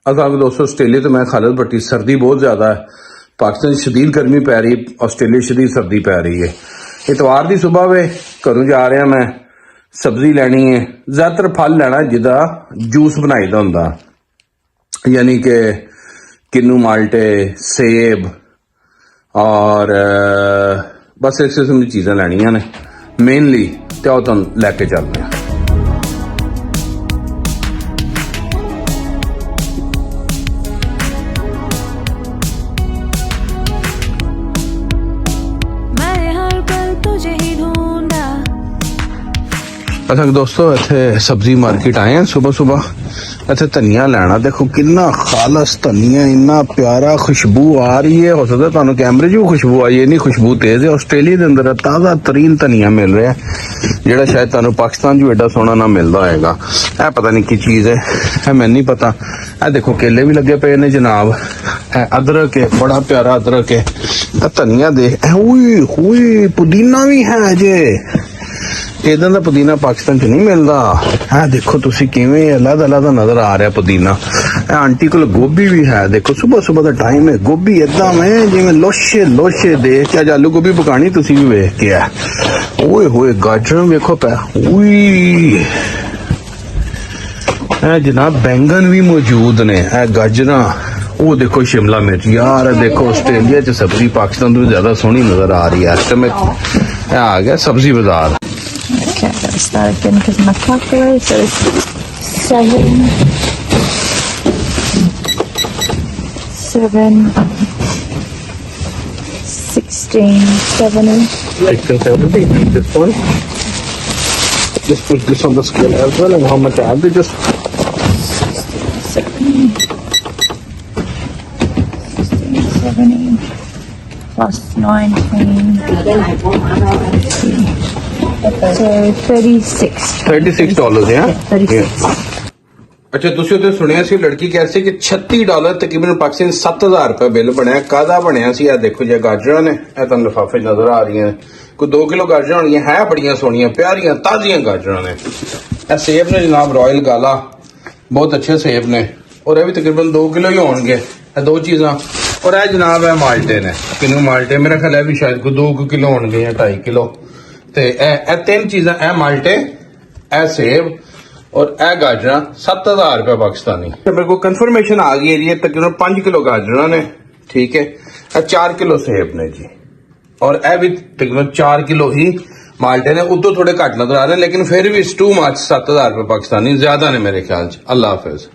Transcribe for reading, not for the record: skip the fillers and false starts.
अगर दोस्तों आस्ट्रेलिया तो मैं खालिद भट्टी, सर्दी बहुत ज़्यादा है, पाकिस्तान शदीद गर्मी पै रही है, आस्ट्रेलिया शदीद सर्दी पै रही है। इतवार की सुबह वे घरों जा रहा मैं, सब्जी लैनी है, ज़्यादातर फल लैना जिदा जूस बनाई दा हुंदा, यानी कि किन्नू माल्टे, सेब और बस इस किस्म की चीज़ां लैनियां ने मेनली, तो तुम लैके चलते हैं। अच्छा दोस्तों इत्थे सब्जी मार्केट आए हैं सुबह सुबह, इत्थे धनिया लैना, देखो कितना खालस धनिया, इन्ना प्यारा, खुशबू आ रही है। हो सकता तुहानू कैमरे 'च भी खुशबू आई है, इन्नी खुशबू तेज है। आस्ट्रेलिया के अंदर ताज़ा तरीन धनिया मिल रहा है, जिहड़ा शायद तुहानू पाकिस्तान 'च एडा सोहना ना मिलता होएगा। यह पता नहीं की चीज़ है, मैनू नहीं पता। यह देखो केले भी लगे पे ने जनाब, अदरक है, बड़ा प्यारा अदरक है। धनिया देख, हुई पुदीना भी है जे, इधर का पुदीना पाकिस्तान च नहीं मिलता। है देखो तुसी किवें अलग अलग नजर आ रहा पुदीना। आंटी को गोभी भी है, देखो सुबह सुबह का टाइम है, गोभी एकदम है जिवें लोशे लोशे देख के। आलू गोभी पकानी तुसी भी वेख के है। ओए होए गाजर वेखो पै, जनाब बैंगन भी मौजूद ने, गाजरा, वो देखो शिमला मिर्च। यार देखो आस्ट्रेलिया च सब्जी पाकिस्तान तो ज्यादा सोहनी नजर आ रही है। इस टाइम आ गया सब्जी बाजार। Okay, I'm gonna start again because my calculator is 1670. This one. Just put this on the scale as well, and how much I have to just 1670 plus 19. So $36. yeah? 36. अच्छा तुसी उत्ते सुनिया सी लड़की कह रही कि $36 तकरीबन पाकिस्तान 7000 रुपए बिल बनया। कादा बनया सी? देखो जी गाजर ने, तुम लिफाफे नजर आ रही हैं, कोई 2 किलो गाजर होनी है, बड़िया सोनिया प्यारियां ताजियां गाजर ने। सेब ने जनाब रॉयल गाला, बहुत अच्छे सेब ने, और यह भी तकरीबन 2 किलो ही होंगे, दो चीज़ा। और यह जनाब है माल्टे ने, किन्नू माल्टे, मेरा ख्याल है भी शायद कोई 2 किलो होंगे या 2.5 किलो। ते ए 3 चीज़ा, ए माल्टे, ए सेब और ए गाजर 7000 रुपए पाकिस्तानी। मेरे को कंफर्मेशन आ गई है जी, तकरीबन 5 किलो गाजर ने, ठीक है, 4 किलो सेब ने जी, और ए भी तकरीबन 4 किलो ही माल्टे ने। उतो थोड़े घट नजर आ रहे हैं, लेकिन फिर भी टू मच 7000 रुपए पाकिस्तानी ज्यादा ने मेरे ख्याल च। अल्लाह हाफिज।